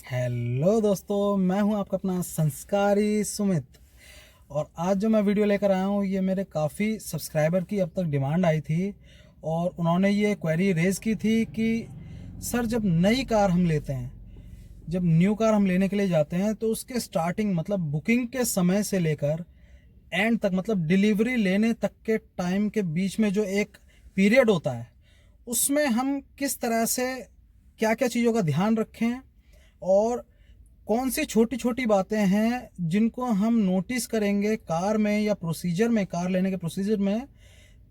Hello दोस्तों, मैं हूं आपका अपना संस्कारी सुमित। और आज जो मैं वीडियो लेकर आया हूं ये मेरे काफ़ी सब्सक्राइबर की अब तक डिमांड आई थी और उन्होंने ये क्वेरी रेज़ की थी कि सर जब नई कार हम लेते हैं, जब न्यू कार हम लेने के लिए जाते हैं तो उसके स्टार्टिंग मतलब बुकिंग के समय से लेकर एंड तक मतलब डिलीवरी लेने तक के टाइम के बीच में जो एक पीरियड होता है उसमें हम किस तरह से क्या क्या चीज़ों का ध्यान रखें और कौन सी छोटी छोटी बातें हैं जिनको हम नोटिस करेंगे कार में या प्रोसीजर में, कार लेने के प्रोसीजर में,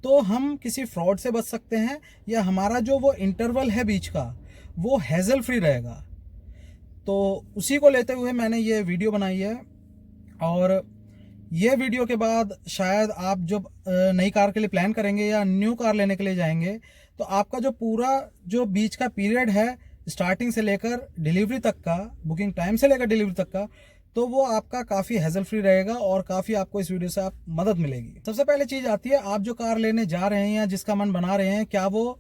तो हम किसी फ्रॉड से बच सकते हैं या हमारा जो वो इंटरवल है बीच का वो हैजल फ्री रहेगा। तो उसी को लेते हुए मैंने ये वीडियो बनाई है। और ये वीडियो के बाद शायद आप जब नई कार के लिए प्लान करेंगे या न्यू कार लेने के लिए जाएंगे तो आपका जो पूरा जो बीच का पीरियड है स्टार्टिंग से लेकर डिलीवरी तक का, बुकिंग टाइम से लेकर डिलीवरी तक का, तो वो आपका काफ़ी हैजल फ्री रहेगा और काफ़ी आपको इस वीडियो से आप मदद मिलेगी। सबसे पहले चीज़ आती है, आप जो कार लेने जा रहे हैं या जिसका मन बना रहे हैं, क्या वो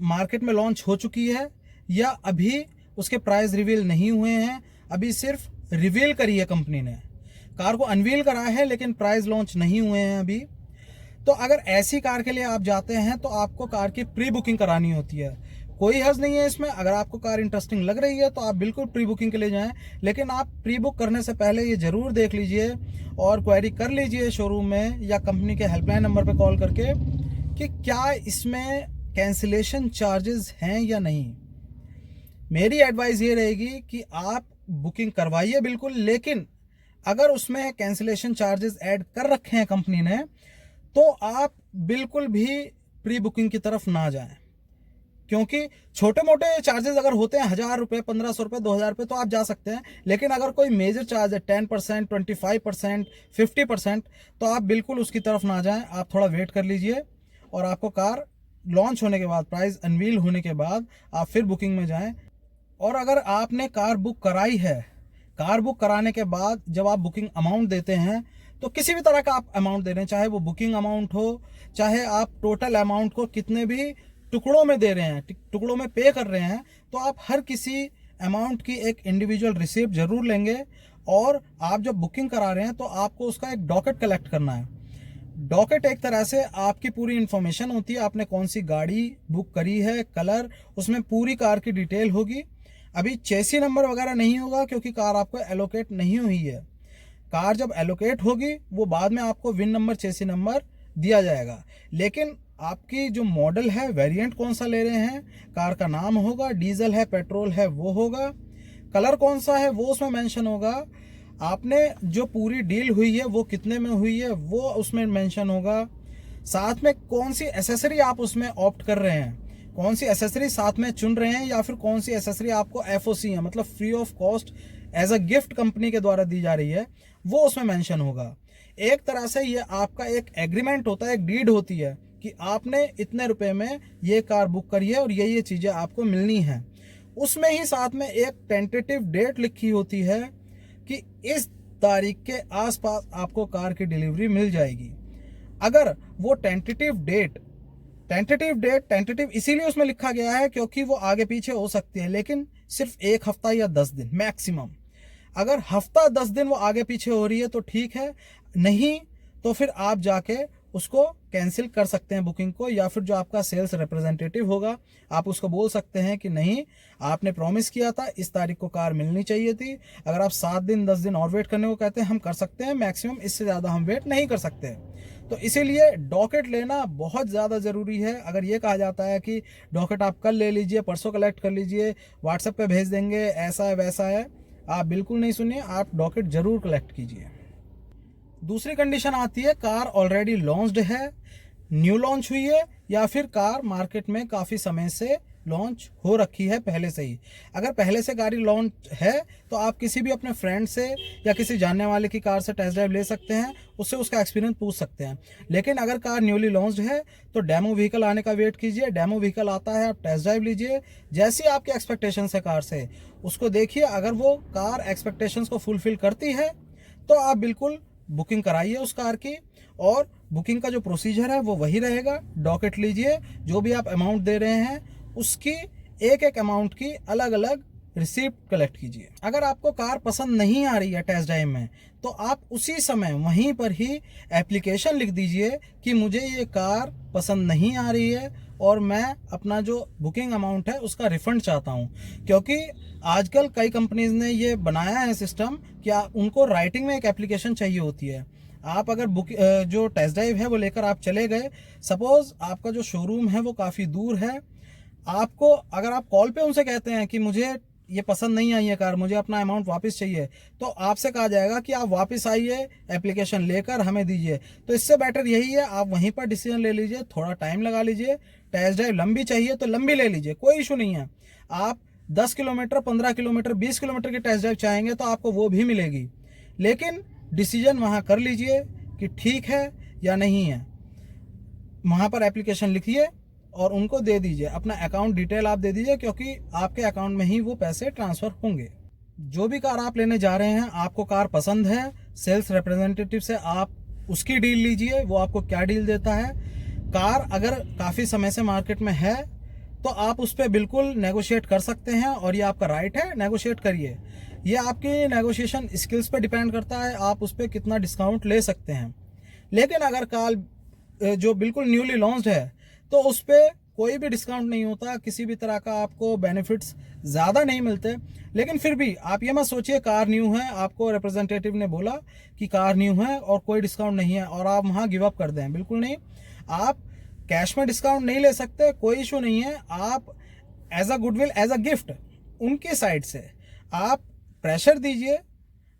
मार्केट में लॉन्च हो चुकी है या अभी उसके प्राइस रिवील नहीं हुए हैं, अभी सिर्फ रिवील करी है कंपनी ने, कार को अनवील करा है लेकिन प्राइस लॉन्च नहीं हुए हैं अभी। तो अगर ऐसी कार के लिए आप जाते हैं तो आपको कार की प्री बुकिंग करानी होती है। कोई हर्ज नहीं है इसमें, अगर आपको कार इंटरेस्टिंग लग रही है तो आप बिल्कुल प्री बुकिंग के लिए जाएं, लेकिन आप प्री बुक करने से पहले ये ज़रूर देख लीजिए और क्वेरी कर लीजिए शोरूम में या कंपनी के हेल्पलाइन नंबर पर कॉल करके कि क्या इसमें कैंसिलेशन चार्जेस हैं या नहीं। मेरी एडवाइस ये रहेगी कि आप बुकिंग करवाइए बिल्कुल, लेकिन अगर उसमें कैंसिलेशन चार्जेस ऐड कर रखे हैं कंपनी ने तो आप बिल्कुल भी प्री बुकिंग की तरफ ना जाएं, क्योंकि छोटे मोटे चार्जेस अगर होते हैं 1,000 रुपये, 1,500 रुपये, 2,000 रुपये तो आप जा सकते हैं, लेकिन अगर कोई मेजर चार्ज है 10%, 25%, 50%, तो आप बिल्कुल उसकी तरफ ना जाएं। आप थोड़ा वेट कर लीजिए और आपको कार लॉन्च होने के बाद, प्राइस अनवील होने के बाद आप फिर बुकिंग में जाएं। और अगर आपने कार बुक कराई है, कार बुक कराने के बाद जब आप बुकिंग अमाउंट देते हैं तो किसी भी तरह का आप अमाउंट दे रहे हैं, चाहे वो बुकिंग अमाउंट हो, चाहे आप टोटल अमाउंट को कितने भी टुकड़ों में दे रहे हैं, टुकड़ों में पे कर रहे हैं, तो आप हर किसी अमाउंट की एक इंडिविजुअल रिसिप्ट जरूर लेंगे। और आप जब बुकिंग करा रहे हैं तो आपको उसका एक डॉकेट कलेक्ट करना है। डॉकेट एक तरह से आपकी पूरी इंफॉर्मेशन होती है, आपने कौन सी गाड़ी बुक करी है, कलर, उसमें पूरी कार की डिटेल होगी। अभी चेसी नंबर वगैरह नहीं होगा क्योंकि कार आपको एलोकेट नहीं हुई है। कार जब एलोकेट होगी वो बाद में आपको विन नंबर, चेसी नंबर दिया जाएगा। लेकिन आपकी जो मॉडल है, वेरिएंट कौन सा ले रहे हैं, कार का नाम होगा, डीजल है, पेट्रोल है वो होगा, कलर कौन सा है वो उसमें मेंशन होगा, आपने जो पूरी डील हुई है वो कितने में हुई है वो उसमें मेंशन होगा, साथ में कौन सी एसेसरी आप उसमें ऑप्ट कर रहे हैं, कौन सी एसेसरी साथ में चुन रहे हैं, या फिर कौन सी एसेसरी आपको एफओसी है मतलब free of cost as a gift company के द्वारा दी जा रही है, वो उसमें मेंशन होगा। एक तरह से ये आपका एक एग्रीमेंट होता है, एक डीड होती है कि आपने इतने रुपए में ये कार बुक करी है और ये चीज़ें आपको मिलनी है। उसमें ही साथ में एक टेंटेटिव डेट लिखी होती है कि इस तारीख के आसपास आपको कार की डिलीवरी मिल जाएगी। अगर वो टेंटेटिव इसीलिए उसमें लिखा गया है क्योंकि वो आगे पीछे हो सकती है, लेकिन सिर्फ 1 हफ्ता या 10 दिन मैक्सिमम। अगर हफ्ता 10 दिन वो आगे पीछे हो रही है तो ठीक है, नहीं तो फिर आप जाके उसको कैंसिल कर सकते हैं बुकिंग को, या फिर जो आपका सेल्स रिप्रेजेंटेटिव होगा आप उसको बोल सकते हैं कि नहीं, आपने प्रॉमिस किया था इस तारीख को कार मिलनी चाहिए थी। अगर आप 7 दिन 10 दिन और वेट करने को कहते हैं हम कर सकते हैं, मैक्सिमम इससे ज़्यादा हम वेट नहीं कर सकते। तो इसीलिए डॉकेट लेना बहुत ज़्यादा ज़रूरी है। अगर ये कहा जाता है कि डॉकेट आप कल ले लीजिए, परसों कलेक्ट कर लीजिए, व्हाट्सएप पे भेज देंगे, ऐसा है वैसा है, आप बिल्कुल नहीं सुनिए, आप डॉकेट ज़रूर कलेक्ट कीजिए। दूसरी कंडीशन आती है, कार ऑलरेडी लॉन्च्ड है, न्यू लॉन्च हुई है, या फिर कार मार्केट में काफ़ी समय से लॉन्च हो रखी है पहले से ही। अगर पहले से गाड़ी लॉन्च है तो आप किसी भी अपने फ्रेंड से या किसी जानने वाले की कार से टेस्ट ड्राइव ले सकते हैं, उससे उसका एक्सपीरियंस पूछ सकते हैं। लेकिन अगर कार न्यूली लॉन्च्ड है तो डेमो व्हीकल आने का वेट कीजिए, डेमो व्हीकल आता है आप टेस्ट ड्राइव लीजिए, जैसी आपकी एक्सपेक्टेशंस है कार से उसको देखिए। अगर वो कार एक्सपेक्टेशंस को फुलफिल करती है तो आप बिल्कुल बुकिंग कराइए उस कार की, और बुकिंग का जो प्रोसीजर है वो वही रहेगा। डॉकेट लीजिए, जो भी आप अमाउंट दे रहे हैं उसकी एक एक अमाउंट की अलग अलग रिसीप्ट कलेक्ट कीजिए। अगर आपको कार पसंद नहीं आ रही है टेस्ट ड्राइव में, तो आप उसी समय वहीं पर ही एप्लीकेशन लिख दीजिए कि मुझे ये कार पसंद नहीं आ रही है और मैं अपना जो बुकिंग अमाउंट है उसका रिफंड चाहता हूँ। क्योंकि आजकल कई कंपनीज ने ये बनाया है सिस्टम कि उनको राइटिंग में एक एप्लीकेशन चाहिए होती है। आप अगर जो टेस्ट ड्राइव है वो लेकर आप चले गए, सपोज आपका जो शोरूम है वो काफ़ी दूर है, आपको अगर आप कॉल पे उनसे कहते हैं कि मुझे ये पसंद नहीं आई है कार, मुझे अपना अमाउंट वापस चाहिए, तो आपसे कहा जाएगा कि आप वापस आइए, एप्लीकेशन लेकर हमें दीजिए। तो इससे बेटर यही है आप वहीं पर डिसीजन ले लीजिए, थोड़ा टाइम लगा लीजिए। टेस्ट ड्राइव लंबी चाहिए तो लंबी ले लीजिए, कोई इशू नहीं है। आप 10 किलोमीटर, 15 किलोमीटर, 20 किलोमीटर की टेस्ट ड्राइव चाहेंगे तो आपको वो भी मिलेगी, लेकिन डिसीजन वहाँ कर लीजिए कि ठीक है या नहीं है। वहाँ पर एप्लीकेशन लिखिए और उनको दे दीजिए, अपना अकाउंट डिटेल आप दे दीजिए, क्योंकि आपके अकाउंट में ही वो पैसे ट्रांसफ़र होंगे। जो भी कार आप लेने जा रहे हैं, आपको कार पसंद है, सेल्स रिप्रेजेंटेटिव से आप उसकी डील लीजिए, वो आपको क्या डील देता है। कार अगर काफ़ी समय से मार्केट में है तो आप उस पर बिल्कुल नेगोशिएट कर सकते हैं और ये आपका राइट है, नेगोशिएट करिए। ये आपकी नेगोशिएशन स्किल्स पे डिपेंड करता है, आप उस पर कितना डिस्काउंट ले सकते हैं। लेकिन अगर कार जो बिल्कुल न्यूली लॉन्च्ड है तो उस पर कोई भी डिस्काउंट नहीं होता, किसी भी तरह का आपको बेनिफिट्स ज़्यादा नहीं मिलते। लेकिन फिर भी आप ये मत सोचिए कार न्यू है, आपको रिप्रेजेंटेटिव ने बोला कि कार न्यू है और कोई डिस्काउंट नहीं है और आप वहाँ गिव अप कर दें, बिल्कुल नहीं। आप कैश में डिस्काउंट नहीं ले सकते, कोई इशू नहीं है। आप as a goodwill, as a gift उनके साइड से आप प्रेशर दीजिए,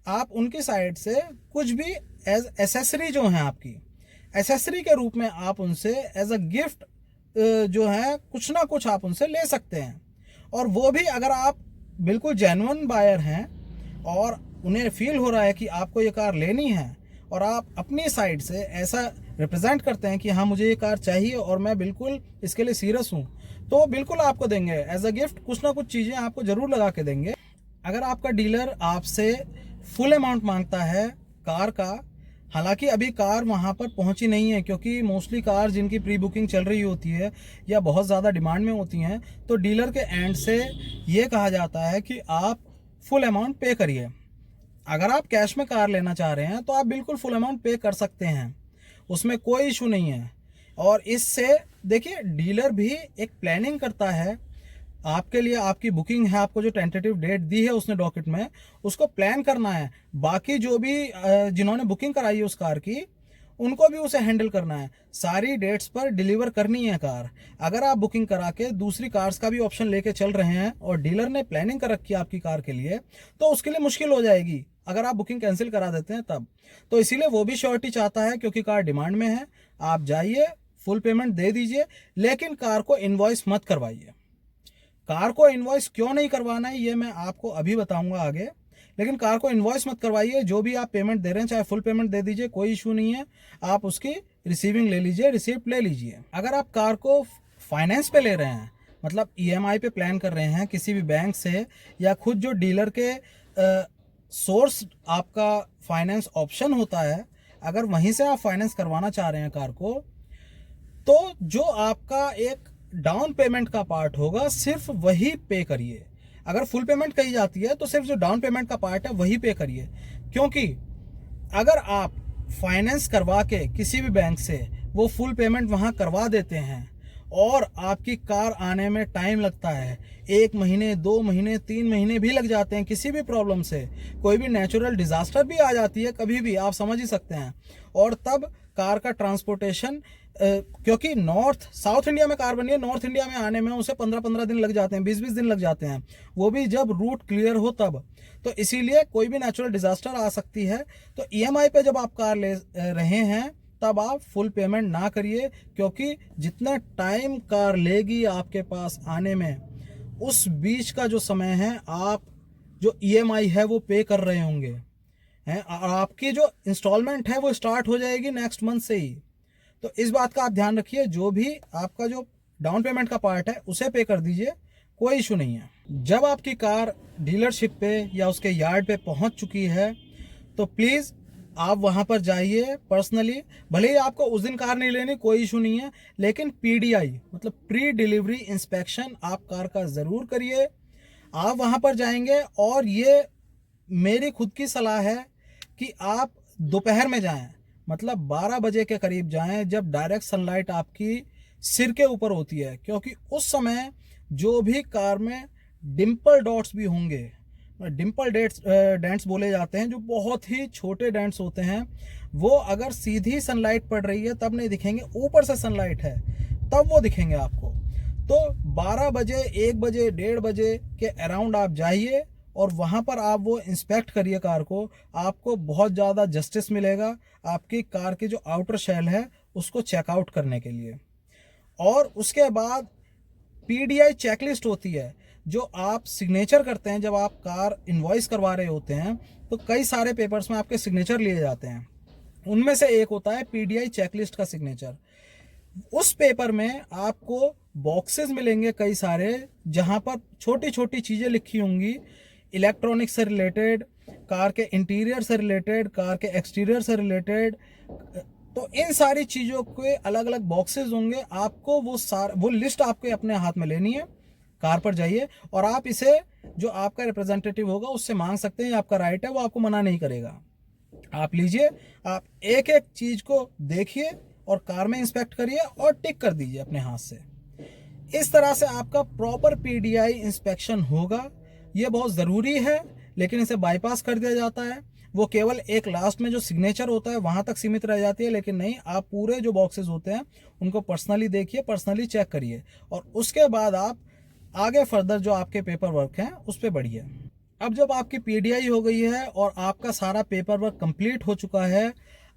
आप उनकी साइड से कुछ भी एज एसेसरी जो है आपकी एसेसरी के रूप में आप उनसे एज अ गिफ्ट जो है कुछ ना कुछ आप उनसे ले सकते हैं। और वो भी अगर आप बिल्कुल जेन्युइन बायर हैं और उन्हें फील हो रहा है कि आपको ये कार लेनी है और आप अपनी साइड से ऐसा रिप्रेजेंट करते हैं कि हाँ मुझे ये कार चाहिए और मैं बिल्कुल इसके लिए सीरियस हूँ, तो बिल्कुल आपको देंगे एज अ गिफ्ट, कुछ ना कुछ चीज़ें आपको ज़रूर लगा के देंगे। अगर आपका डीलर आपसे फुल अमाउंट मांगता है कार का, हालांकि अभी कार वहां पर पहुंची नहीं है, क्योंकि मोस्टली कार जिनकी प्री बुकिंग चल रही होती है या बहुत ज़्यादा डिमांड में होती हैं, तो डीलर के एंड से ये कहा जाता है कि आप फुल अमाउंट पे करिए। अगर आप कैश में कार लेना चाह रहे हैं तो आप बिल्कुल फुल अमाउंट पे कर सकते हैं, उसमें कोई इशू नहीं है। और इससे देखिए डीलर भी एक प्लानिंग करता है आपके लिए, आपकी बुकिंग है, आपको जो टेंटेटिव डेट दी है उसने डॉकेट में, उसको प्लान करना है। बाकी जो भी जिन्होंने बुकिंग कराई है उस कार की, उनको भी उसे हैंडल करना है, सारी डेट्स पर डिलीवर करनी है कार। अगर आप बुकिंग करा के दूसरी कार्स का भी ऑप्शन लेके चल रहे हैं और डीलर ने प्लानिंग कर रखी है आपकी कार के लिए, तो उसके लिए मुश्किल हो जाएगी अगर आप बुकिंग कैंसिल करा देते हैं तब। तो इसीलिए वो भी श्योरिटी चाहता है, क्योंकि कार डिमांड में है। आप जाइए, फुल पेमेंट दे दीजिए, लेकिन कार को इनवॉइस मत करवाइए। कार को इनवॉइस क्यों नहीं करवाना है ये मैं आपको अभी बताऊंगा आगे, लेकिन कार को इनवॉइस मत करवाइए। जो भी आप पेमेंट दे रहे हैं, चाहे फुल पेमेंट दे दीजिए, कोई इशू नहीं है। आप उसकी रिसीविंग ले लीजिए, रिसिप्ट ले लीजिए। अगर आप कार को फाइनेंस पे ले रहे हैं, मतलब ईएमआई पे प्लान कर रहे हैं किसी भी बैंक से, या खुद जो डीलर के सोर्स आपका फाइनेंस ऑप्शन होता है, अगर वहीं से आप फाइनेंस करवाना चाह रहे हैं कार को, तो जो आपका एक डाउन पेमेंट का पार्ट होगा सिर्फ वही पे करिए। अगर फुल पेमेंट कही जाती है तो सिर्फ जो डाउन पेमेंट का पार्ट है वही पे करिए, क्योंकि अगर आप फाइनेंस करवा के किसी भी बैंक से वो फुल पेमेंट वहां करवा देते हैं और आपकी कार आने में टाइम लगता है, 1 महीने, 2 महीने, 3 महीने भी लग जाते हैं किसी भी प्रॉब्लम से, कोई भी नेचुरल डिजास्टर भी आ जाती है कभी भी, आप समझ ही सकते हैं। और तब कार का ट्रांसपोर्टेशन, क्योंकि नॉर्थ साउथ इंडिया में कार बनी है, नॉर्थ इंडिया में आने में उसे 15-15 दिन लग जाते हैं, 20-20 दिन लग जाते हैं, वो भी जब रूट क्लियर हो तब। तो इसीलिए कोई भी नेचुरल डिजास्टर आ सकती है। तो ईएमआई पे जब आप कार ले रहे हैं तब आप फुल पेमेंट ना करिए, क्योंकि जितना टाइम कार लेगी आपके पास आने में, उस बीच का जो समय है आप जो ईएमआई है वो पे कर रहे होंगे हैं, और आपकी जो इंस्टॉलमेंट है वो स्टार्ट हो जाएगी नेक्स्ट मंथ से ही। तो इस बात का आप ध्यान रखिए, जो भी आपका जो डाउन पेमेंट का पार्ट है उसे पे कर दीजिए, कोई इशू नहीं है। जब आपकी कार डीलरशिप पे या उसके यार्ड पे पहुंच चुकी है तो प्लीज़ आप वहां पर जाइए पर्सनली। भले ही आपको उस दिन कार नहीं लेनी, कोई इशू नहीं है, लेकिन पीडीआई मतलब प्री डिलीवरी इंस्पेक्शन आप कार का ज़रूर करिए। आप वहाँ पर जाएंगे और ये मेरी खुद की सलाह है कि आप दोपहर में जाएं, मतलब 12 बजे के करीब जाएं, जब डायरेक्ट सनलाइट आपकी सिर के ऊपर होती है, क्योंकि उस समय जो भी कार में डिम्पल डॉट्स भी होंगे, डिम्पल डेंट्स बोले जाते हैं, जो बहुत ही छोटे डेंट्स होते हैं, वो अगर सीधी सनलाइट पड़ रही है तब नहीं दिखेंगे, ऊपर से सनलाइट है तब वो दिखेंगे आपको। तो 12 बजे, 1 बजे, 1:30 बजे के अराउंड आप जाइए और वहाँ पर आप वो इंस्पेक्ट करिए कार को। आपको बहुत ज़्यादा जस्टिस मिलेगा आपकी कार की जो आउटर शेल है उसको चेकआउट करने के लिए। और उसके बाद पीडीआई चेकलिस्ट होती है, जो आप सिग्नेचर करते हैं जब आप कार इनवॉइस करवा रहे होते हैं, तो कई सारे पेपर्स में आपके सिग्नेचर लिए जाते हैं। उनमें से एक होता है पीडीआई चेकलिस्ट का सिग्नेचर। उस पेपर में आपको बॉक्सेस मिलेंगे कई सारे, जहां पर छोटी छोटी चीज़ें लिखी होंगी, इलेक्ट्रॉनिक्स से रिलेटेड, कार के इंटीरियर से रिलेटेड, कार के एक्सटीरियर से रिलेटेड। तो इन सारी चीज़ों के अलग अलग बॉक्सेस होंगे। आपको वो लिस्ट आपके अपने हाथ में लेनी है, कार पर जाइए और आप इसे, जो आपका रिप्रेजेंटेटिव होगा उससे मांग सकते हैं, आपका राइट है, वो आपको मना नहीं करेगा। आप लीजिए, आप एक एक चीज़ को देखिए और कार में इंस्पेक्ट करिए और टिक कर दीजिए अपने हाथ से। इस तरह से आपका प्रॉपर पीडीआई इंस्पेक्शन होगा। ये बहुत ज़रूरी है, लेकिन इसे बाईपास कर दिया जाता है। वो केवल एक लास्ट में जो सिग्नेचर होता है वहाँ तक सीमित रह जाती है, लेकिन नहीं, आप पूरे जो बॉक्सेस होते हैं उनको पर्सनली देखिए, पर्सनली चेक करिए और उसके बाद आप आगे फर्दर जो आपके पेपर वर्क हैं उस पर बढ़िए। अब जब आपकी पीडीआई हो गई है और आपका सारा पेपर वर्क कंप्लीट हो चुका है,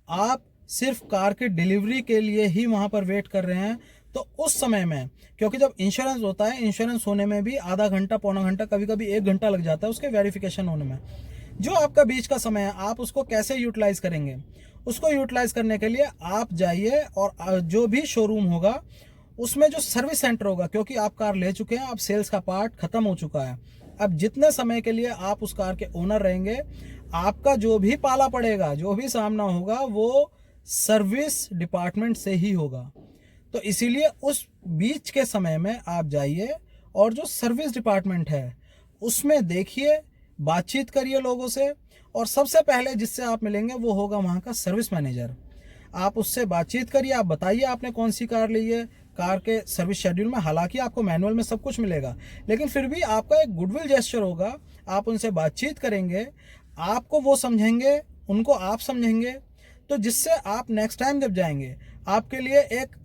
आप सिर्फ कार की डिलीवरी के लिए ही वहाँ पर वेट कर रहे हैं, तो उस समय में, क्योंकि जब इंश्योरेंस होता है, इंश्योरेंस होने में भी आधा घंटा, पौना घंटा, कभी कभी 1 घंटा लग जाता है उसके वेरिफिकेशन होने में। जो आपका बीच का समय है, आप उसको कैसे यूटिलाइज करेंगे? उसको यूटिलाइज करने के लिए आप जाइए और जो भी शोरूम होगा उसमें जो सर्विस सेंटर होगा, क्योंकि आप कार ले चुके हैं, अब सेल्स का पार्ट खत्म हो चुका है, अब जितने समय के लिए आप उस कार के ओनर रहेंगे, आपका जो भी पाला पड़ेगा, जो भी सामना होगा, वो सर्विस डिपार्टमेंट से ही होगा। तो इसीलिए उस बीच के समय में आप जाइए और जो सर्विस डिपार्टमेंट है उसमें देखिए, बातचीत करिए लोगों से, और सबसे पहले जिससे आप मिलेंगे वो होगा वहाँ का सर्विस मैनेजर। आप उससे बातचीत करिए, आप बताइए आपने कौन सी कार ली है, कार के सर्विस शेड्यूल में, हालांकि आपको मैनुअल में सब कुछ मिलेगा, लेकिन फिर भी आपका एक गुडविल जेस्चर होगा। आप उनसे बातचीत करेंगे, आपको वो समझेंगे, उनको आप समझेंगे, तो जिससे आप नेक्स्ट टाइम जब जाएंगे आपके लिए एक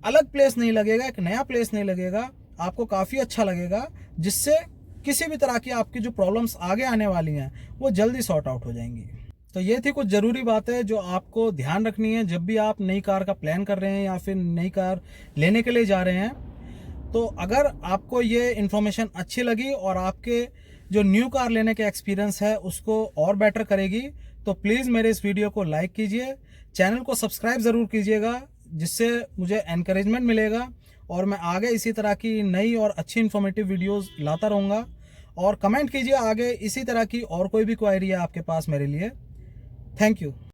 अलग प्लेस नहीं लगेगा, एक नया प्लेस नहीं लगेगा, आपको काफ़ी अच्छा लगेगा, जिससे किसी भी तरह की आपकी जो प्रॉब्लम्स आगे आने वाली हैं वो जल्दी सॉर्ट आउट हो जाएंगी। तो ये थी कुछ ज़रूरी बातें जो आपको ध्यान रखनी है जब भी आप नई कार का प्लान कर रहे हैं या फिर नई कार लेने के लिए जा रहे हैं। तो अगर आपको ये इन्फॉर्मेशन अच्छी लगी और आपके जो न्यू कार लेने के एक्सपीरियंस है उसको और बेटर करेगी, तो प्लीज़ मेरे इस वीडियो को लाइक कीजिए, चैनल को सब्सक्राइब ज़रूर कीजिएगा, जिससे मुझे एनकरेजमेंट मिलेगा और मैं आगे इसी तरह की नई और अच्छी इन्फॉर्मेटिव वीडियोस लाता रहूँगा। और कमेंट कीजिए आगे इसी तरह की और कोई भी क्वेरी है आपके पास मेरे लिए। Thank you.